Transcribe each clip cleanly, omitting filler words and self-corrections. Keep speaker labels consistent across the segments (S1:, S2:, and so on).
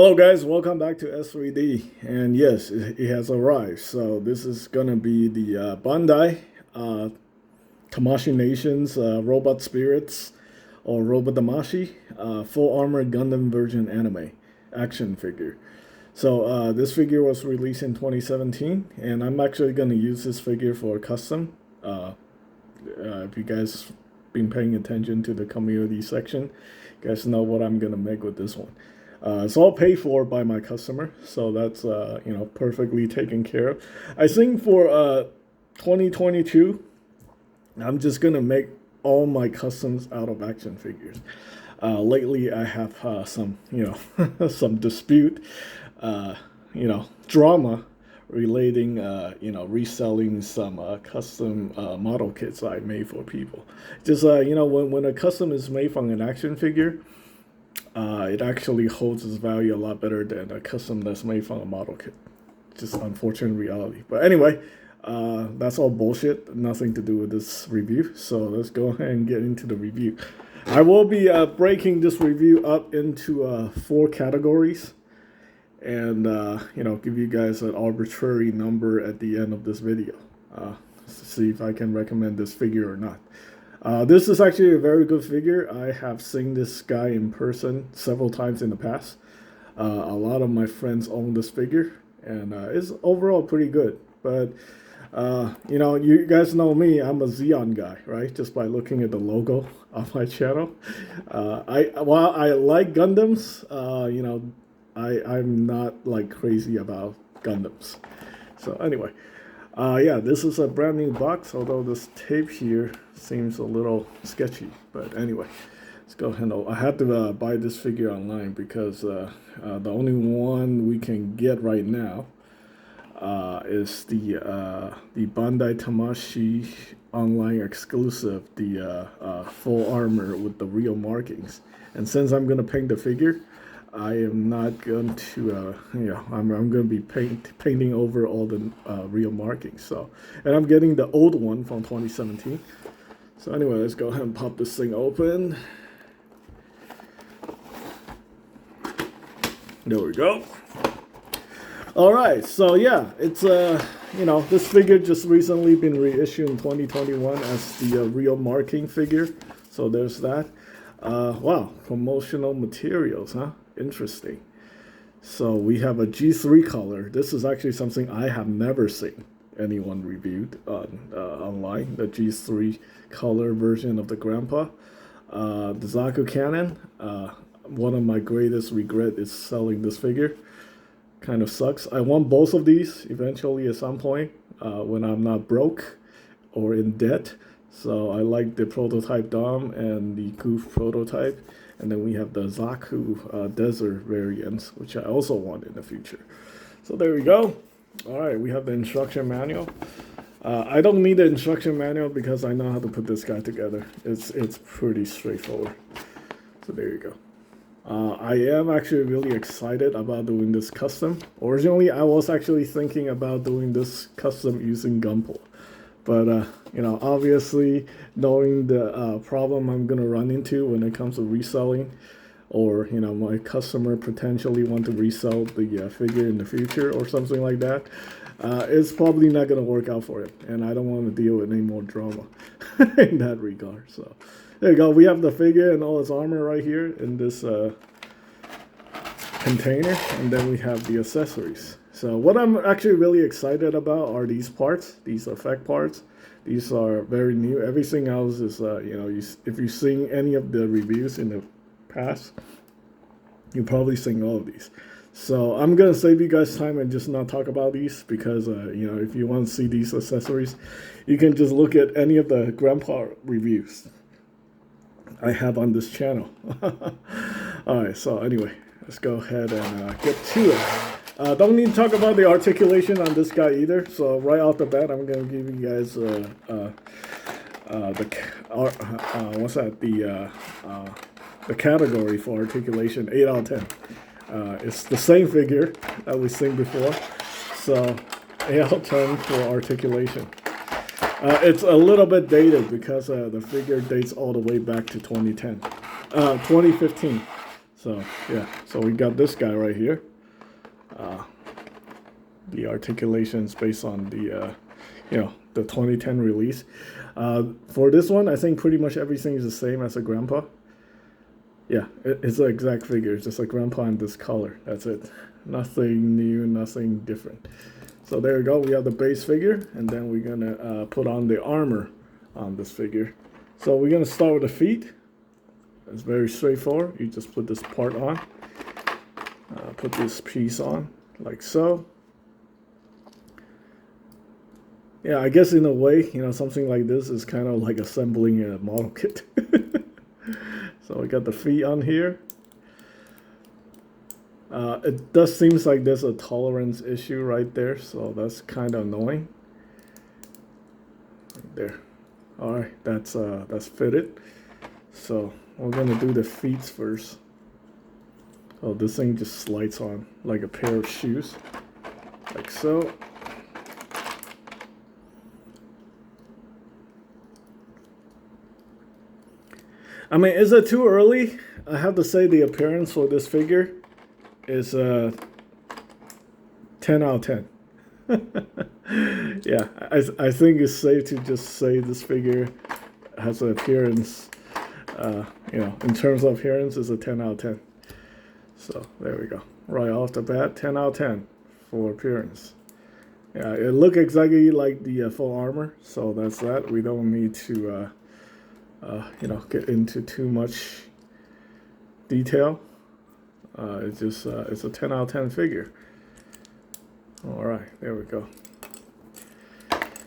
S1: Hello guys, welcome back to S3D. And yes, it has arrived. So this is gonna be the Bandai Tamashii Nations Robot Spirits or Robot Tamashii Full Armor Gundam version anime action figure. So this figure was released in 2017, and I'm actually gonna use this figure for custom. If you guys been paying attention to the community section, you guys know what I'm gonna make with this one. It's all paid for by my customer, so that's perfectly taken care of. I think for 2022, I'm just gonna make all my customs out of action figures. Lately, I have some some dispute, drama relating reselling some custom model kits I made for people. Just when a custom is made from an action figure. It actually holds its value a lot better than a custom that's made from a model kit. Just unfortunate reality. But anyway, that's all bullshit. Nothing to do with this review. So let's go ahead and get into the review. I will be breaking this review up into 4 categories. And, give you guys an arbitrary number at the end of this video. To see if I can recommend this figure or not. This is actually a very good figure. I have seen this guy in person several times in the past. A lot of my friends own this figure, and it's overall pretty good. But, you guys know me, I'm a Xeon guy, right? Just by looking at the logo on my channel. While I like Gundams, I'm not like crazy about Gundams. So anyway. This is a brand new box, although this tape here seems a little sketchy. But anyway, let's go ahead. I had to buy this figure online because the only one we can get right now is the Bandai Tamashii online exclusive, the full armor with the real markings. And since I'm going to paint the figure, I am not going to, I'm going to be painting over all the real markings. So, and I'm getting the old one from 2017. So anyway, let's go ahead and pop this thing open. There we go. All right, so yeah, it's this figure just recently been reissued in 2021 as the real marking figure. So there's that. Wow, promotional materials, huh? Interesting. So we have a G3 color. This is actually something I have never seen anyone reviewed on online. The G3 color version of the Grandpa. The Zaku Cannon. One of my greatest regret is selling this figure. Kind of sucks. I want both of these eventually at some point when I'm not broke or in debt. So I like the prototype Dom and the Goof prototype. And then we have the Zaku Desert variants, which I also want in the future. So there we go. All right, we have the instruction manual. I don't need the instruction manual because I know how to put this guy together. It's pretty straightforward. So there you go. I am actually really excited about doing this custom. Originally, I was actually thinking about doing this custom using Gunpla. But, obviously, knowing the problem I'm going to run into when it comes to reselling, or, my customer potentially want to resell the figure in the future or something like that, it's probably not going to work out for it. And I don't want to deal with any more drama in that regard. So, there you go. We have the figure and all its armor right here in this container. And then we have the accessories. So what I'm actually really excited about are these parts, these effect parts. These are very new. Everything else is, if you've seen any of the reviews in the past, you've probably seen all of these. So I'm going to save you guys time and just not talk about these because, if you want to see these accessories, you can just look at any of the Grandpa reviews I have on this channel. All right, so anyway, let's go ahead and get to it. Don't need to talk about the articulation on this guy either. So right off the bat, I'm gonna give you guys the category for articulation. 8 out of 10. It's the same figure that we've seen before. So 8 out of 10 for articulation. It's a little bit dated because the figure dates all the way back to 2015. So yeah, so we got this guy right here. The articulation is based on the the 2010 release. For this one, I think pretty much everything is the same as a grandpa. Yeah, it's the exact figure. It's just a grandpa in this color. That's it. Nothing new, nothing different. So there you go. We have the base figure, and then we're gonna put on the armor on this figure. So we're gonna start with the feet. It's very straightforward. You just put this part on, put this piece on like so. Yeah, I guess in a way, something like this is kind of like assembling a model kit. So we got the feet on here. It does seems like there's a tolerance issue right there, so that's kind of annoying. Right there. All right, that's fitted. So we're gonna do the feet first. Oh, this thing just slides on like a pair of shoes, like so. I mean, is it too early? I have to say the appearance for this figure is 10 out of 10. Yeah, I think it's safe to just say this figure has an appearance, in terms of appearance, is a 10 out of 10. So there we go. Right off the bat, 10 out of 10 for appearance. Yeah, it looks exactly like the full armor, so that's that. We don't need to get into too much detail. It's just it's a 10 out of 10 figure. All right, there we go.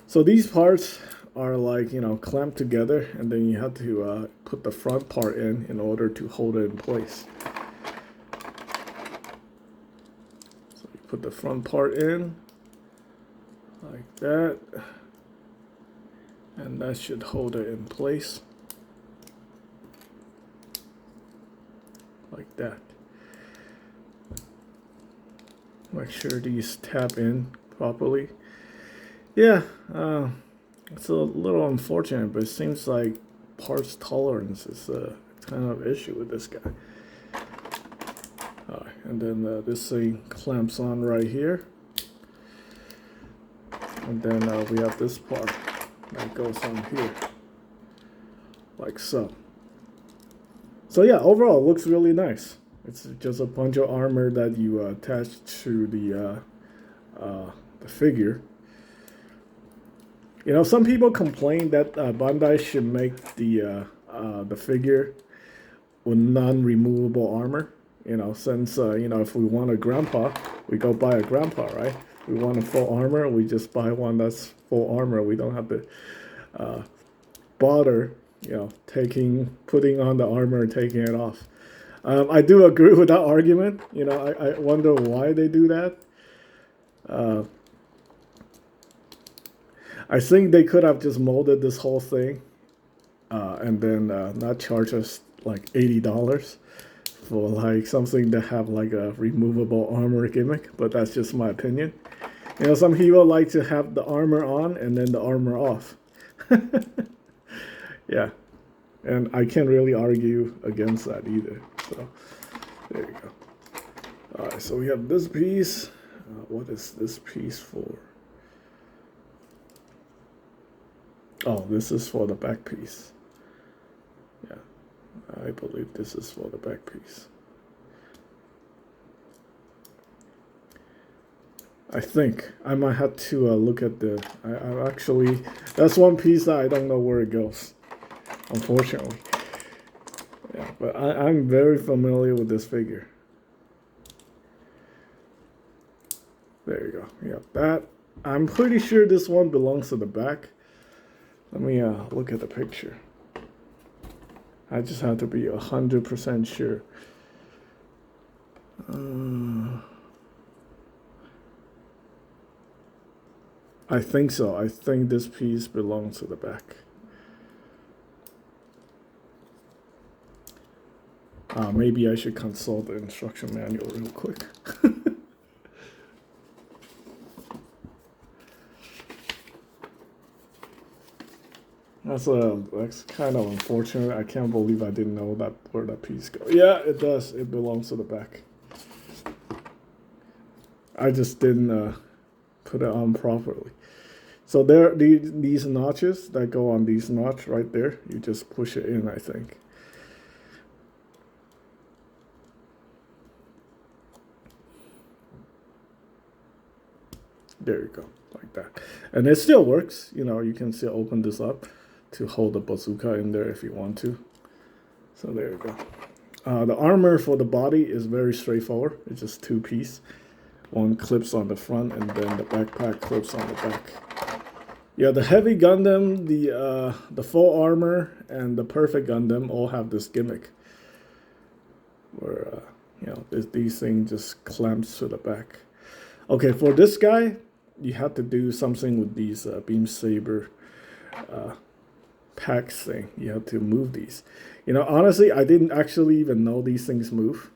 S1: So these parts are like clamped together, and then you have to put the front part in order to hold it in place. So you put the front part in like that, and that should hold it in place. Like that. Make sure these tap in properly. Yeah, it's a little unfortunate, but it seems like parts tolerance is a kind of issue with this guy. Alright, and then this thing clamps on right here. And then we have this part that goes on here. Like so. So yeah, overall it looks really nice. It's just a bunch of armor that you attach to the figure. Some people complain that Bandai should make the figure with non-removable armor. Since if we want a grandpa, we go buy a grandpa, right? If we want a full armor, we just buy one that's full armor. We don't have to bother putting on the armor and taking it off. I do agree with that argument. I wonder why they do that. I think they could have just molded this whole thing and then not charge us like $80 for like something that have like a removable armor gimmick, but that's just my opinion. Some people like to have the armor on and then the armor off. Yeah, and I can't really argue against that either. So there you go. All right, so we have this piece. What is this piece for? Oh, this is for the back piece. Yeah, I believe this is for the back piece. I think I might have to look at the. I actually, that's one piece that I don't know where it goes, unfortunately. Yeah, but I'm very familiar with this figure. There you go. Yeah, that. I'm pretty sure this one belongs to the back. Let me look at the picture. I just have to be 100% sure. I think so. I think this piece belongs to the back. Maybe I should consult the instruction manual real quick. That's kind of unfortunate. I can't believe I didn't know that where that piece goes. Yeah, it does. It belongs to the back. I just didn't put it on properly. So there, these notches that go on these notch right there, you just push it in, I think. There you go, like that. And it still works. You know, you can still open this up to hold the bazooka in there if you want to. So there you go. The armor for the body is very straightforward. It's just two piece. One clips on the front and then the backpack clips on the back. Yeah, the heavy Gundam, the full armor, and the perfect Gundam all have this gimmick where you know these things just clamps to the back. Okay, for this guy, you have to do something with these beam saber packs thing. You have to move these. You know, honestly, I didn't actually even know these things move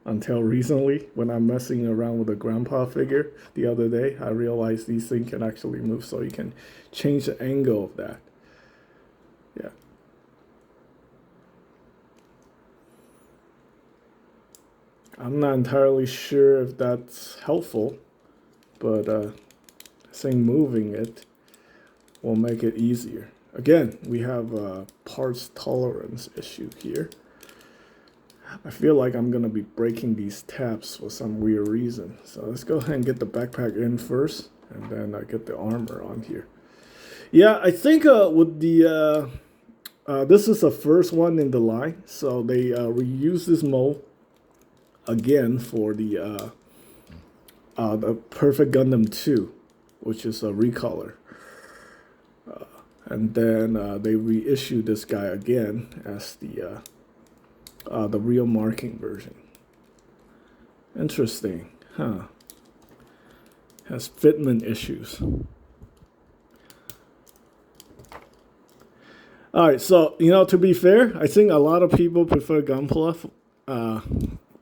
S1: until recently when I'm messing around with a grandpa figure the other day. I realized these things can actually move, so you can change the angle of that. Yeah. I'm not entirely sure if that's helpful, but I think moving it will make it easier. Again, we have a parts tolerance issue here. I feel like I'm going to be breaking these tabs for some weird reason. So let's go ahead and get the backpack in first, and then I get the armor on here. Yeah, I think with the... this is the first one in the line, so they reuse this mold again for the Perfect Gundam 2, which is a recolor. And then they reissue this guy again as the real marking version. Interesting, huh? Has fitment issues. All right, so you know, to be fair, I think a lot of people prefer Gunpla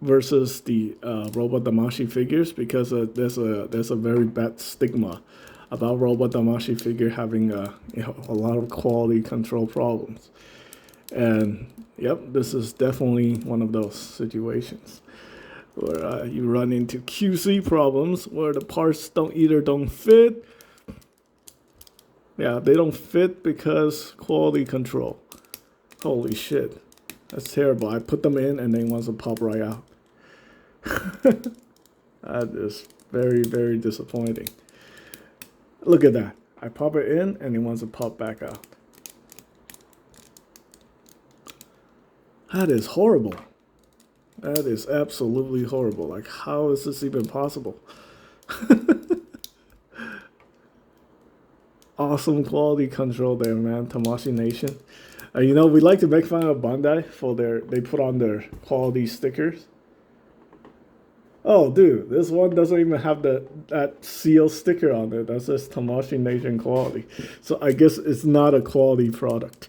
S1: versus the Robot Damashi figures because there's a very bad stigma about Robot Damashi figure having you know, a lot of quality control problems. And yep, this is definitely one of those situations where you run into QC problems where the parts don't fit. Yeah, they don't fit because quality control. Holy shit, that's terrible. I put them in and they want to pop right out. That is very, very disappointing. Look at that. I pop it in and it wants to pop back out. That is horrible. That is absolutely horrible. Like, how is this even possible? Awesome quality control there, man. Tamashii Nation. You know, we like to make fun of Bandai for they put on their quality stickers. Oh, dude, this one doesn't even have that seal sticker on it. That says Tamashii Nation quality. So I guess it's not a quality product.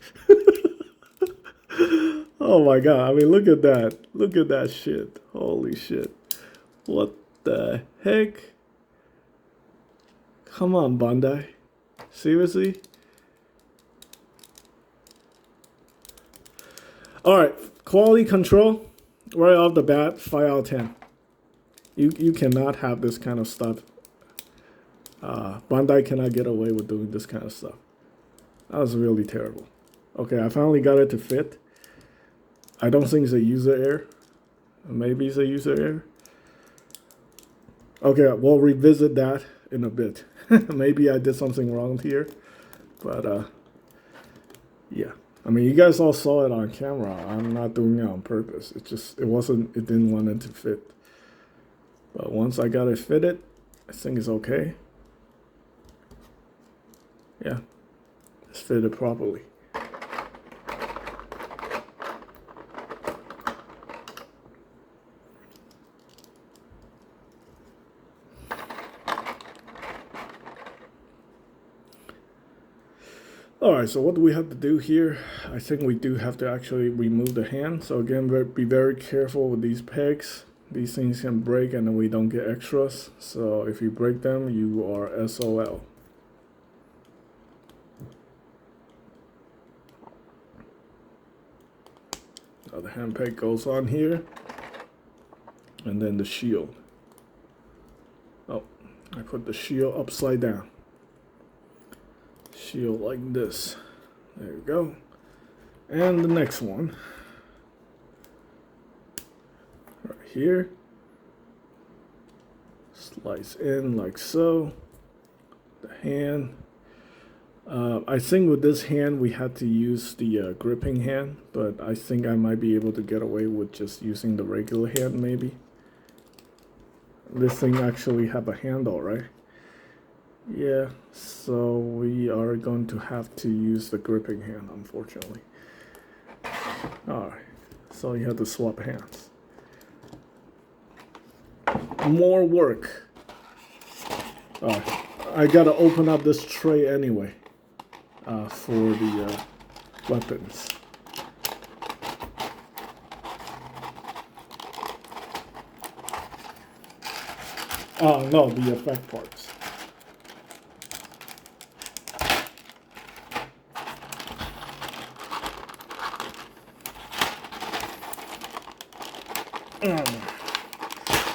S1: Oh my god, I mean, look at that. Look at that shit. Holy shit. What the heck? Come on, Bandai. Seriously? Alright, quality control. Right off the bat, 5 out of 10. You cannot have this kind of stuff. Bandai cannot get away with doing this kind of stuff. That was really terrible. Okay, I finally got it to fit. I don't think it's a user error. Maybe it's a user error. Okay, we'll revisit that in a bit. Maybe I did something wrong here. But, yeah. I mean, you guys all saw it on camera. I'm not doing it on purpose. It didn't want it to fit. But once I got it fitted, I think it's okay. Yeah, it's fitted properly. Alright, so what do we have to do here? I think we do have to actually remove the hand. So again, be very careful with these pegs. These things can break and then we don't get extras. So if you break them, you are SOL. The hand peg goes on here, and then the shield. Oh, I put the shield upside down. Shield like this. There you go. And the next one, right here, slice in like so. The hand. I think with this hand we had to use the gripping hand, but I think I might be able to get away with just using the regular hand maybe. This thing actually have a handle, right? Yeah, so we are going to have to use the gripping hand, unfortunately. Alright, so you have to swap hands. More work. Alright, I gotta open up this tray anyway. For the weapons. Oh no, the effect parts.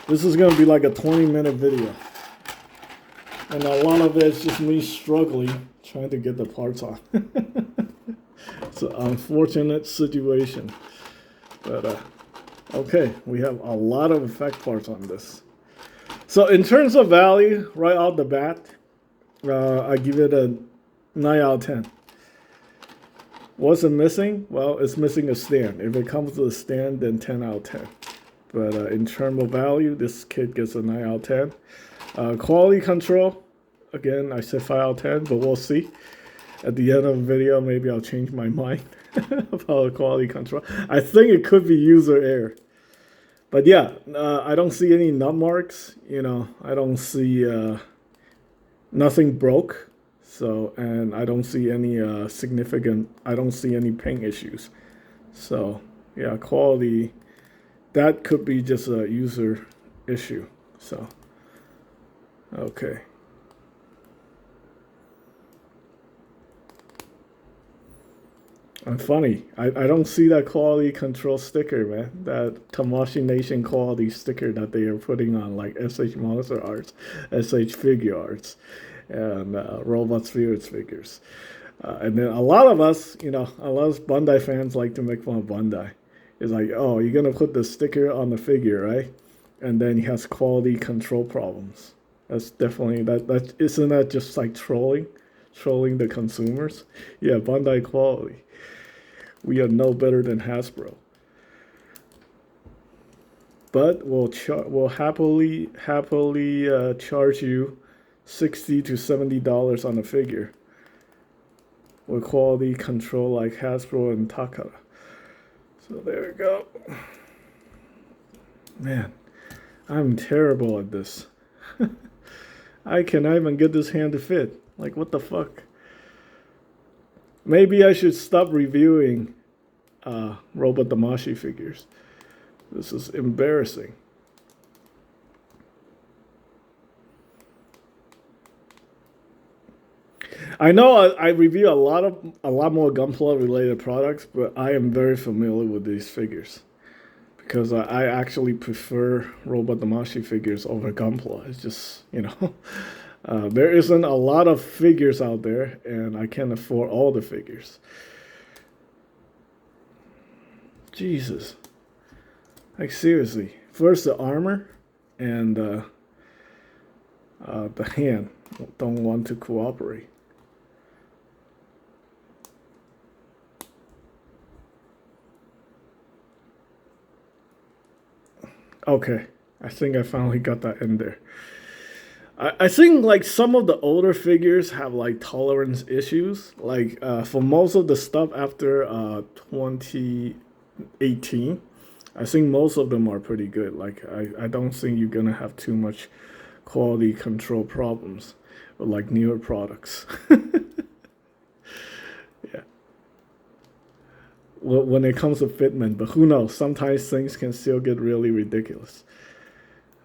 S1: This is gonna be like a 20-minute video. And a lot of it's just me struggling, trying to get the parts on. It's an unfortunate situation. But, okay, we have a lot of effect parts on this. So in terms of value, right off the bat, I give it a 9 out of 10. What's it missing? Well, it's missing a stand. If it comes with a stand, then 10 out of 10. But in terms of value, this kit gets a 9 out of 10. Quality control, again, I said 5 out of 10, but we'll see. At the end of the video, maybe I'll change my mind about the quality control. I think it could be user error. But yeah, I don't see any nut marks. You know, I don't see nothing broke. So, and I don't see any I don't see any paint issues. So, yeah, quality, that could be just a user issue. So, okay. And funny, I don't see that quality control sticker, man. That Tamashii Nation quality sticker that they are putting on like SH Monster Arts, SH Figure Arts, and Robot Spirits figures. And then a lot of us, you know, a lot of Bandai fans like to make fun of Bandai. It's like, oh, you're going to put the sticker on the figure, right? And then he has quality control problems. That's definitely, isn't that just like trolling the consumers? Yeah, Bandai quality. We are no better than Hasbro. But we'll happily charge you $60 to $70 on a figure with quality control like Hasbro and Takara. So there we go. Man, I'm terrible at this. I cannot even get this hand to fit. Like, what the fuck? Maybe I should stop reviewing Robot Tamashii figures. This is embarrassing. I know I review a lot more Gunpla related products, but I am very familiar with these figures because I actually prefer Robot Tamashii figures over Gunpla. It's just, you know, there isn't a lot of figures out there, and I can't afford all the figures. Jesus. Like, seriously. First, the armor and the hand don't want to cooperate. Okay, I think I finally got that in there. I think like some of the older figures have like tolerance issues. Like for most of the stuff after 2018, I think most of them are pretty good. Like I don't think you're gonna have too much quality control problems with like newer products. Yeah. When it comes to fitment, but who knows? Sometimes things can still get really ridiculous.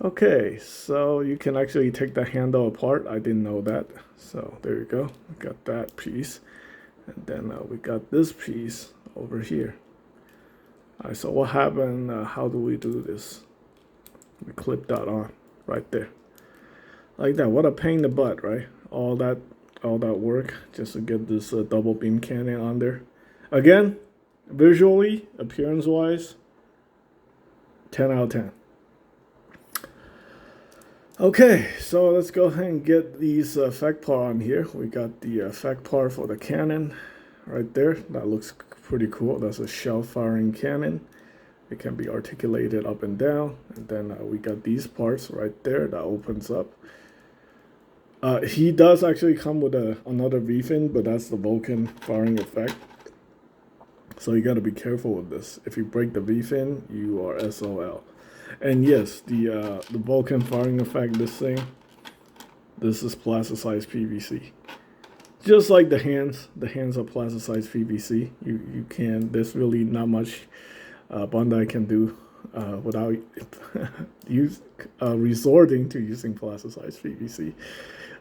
S1: Okay, so you can actually take the handle apart. I didn't know that. So there you go. We got that piece. And then we got this piece over here. All right, so what happened? How do we do this? We clip that on right there, like that. What a pain in the butt, right? All that work just to get this double beam cannon on there. Again, visually, appearance-wise, 10 out of 10. Okay, so let's go ahead and get these effect part on here. We got the effect part for the cannon right there. That looks pretty cool. That's a shell firing cannon. It can be articulated up and down. And then we got these parts right there that opens up. He does actually come with another V-fin, but that's the Vulcan firing effect. So you got to be careful with this. If you break the V-fin, you are SOL. And yes, the Vulcan firing effect, this is plasticized PVC. Just like the hands are plasticized PVC. You can, there's really not much Bandai can do without resorting to using plasticized PVC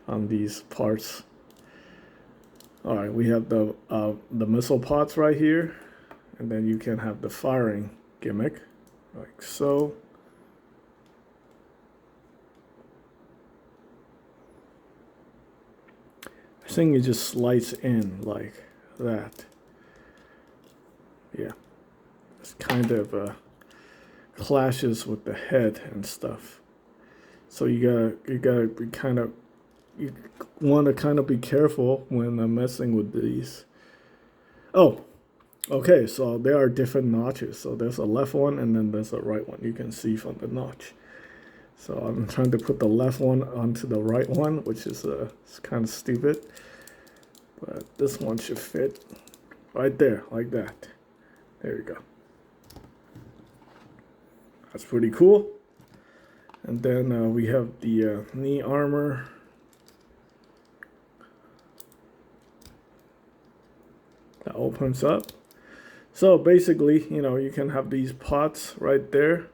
S1: on these parts. All right, we have the missile pods right here, and then you can have the firing gimmick, like so. I think it just slides in like that. Yeah, it's kind of clashes with the head and stuff. So you gotta be you want to kind of be careful when messing with these. Oh, okay. So there are different notches. So there's a left one and then there's a right one. You can see from the notch. So I'm trying to put the left one onto the right one, which is it's kind of stupid. But this one should fit right there, like that. There you go. That's pretty cool. And then we have the knee armor. That opens up. So basically, you know, you can have these pots right there.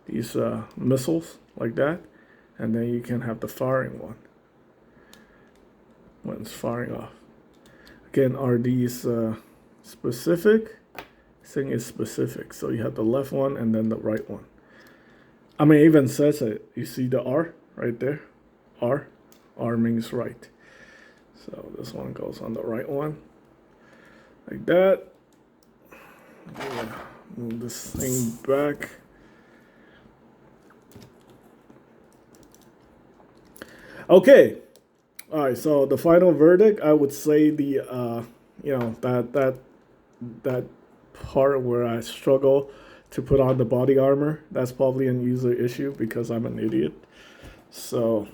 S1: These missiles like that, and then you can have the firing one when it's firing off. Again, are these specific? I think it's specific. So you have the left one and then the right one. I mean, it even says it. You see the R right there? R means right. So this one goes on the right one, like that. Move this thing back. Okay, all right. So the final verdict, I would say the you know, that part where I struggle to put on the body armor, that's probably an user issue because I'm an idiot. So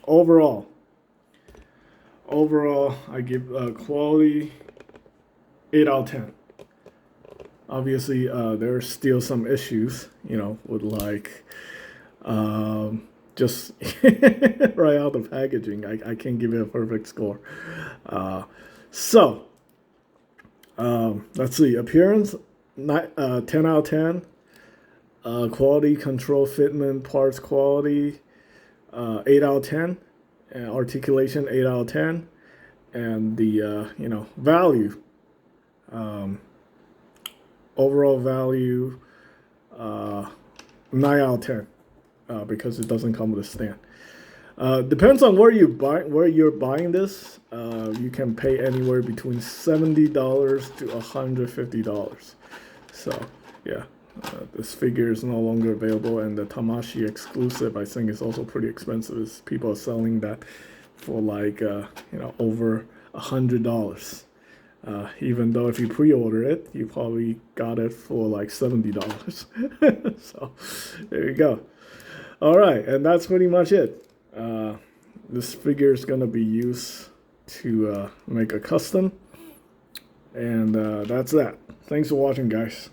S1: overall, I give quality 8 out of 10. Obviously, there's still some issues, you know, with like just right out of packaging. I can't give it a perfect score. So let's see. Appearance, 10 out of 10. Quality, control, fitment, parts quality, 8 out of 10. Articulation, 8 out of 10. And the you know, value, overall value, 9 out of 10. Because it doesn't come with a stand. Depends on where you're buying this. You can pay anywhere between $70 to $150. So yeah, this figure is no longer available, and the Tamashii exclusive I think is also pretty expensive. People are selling that for like you know, over $100. Even though if you pre-order it, you probably got it for like $70. So there you go. All right, and that's pretty much it. This figure is going to be used to make a custom. And that's that. Thanks for watching, guys.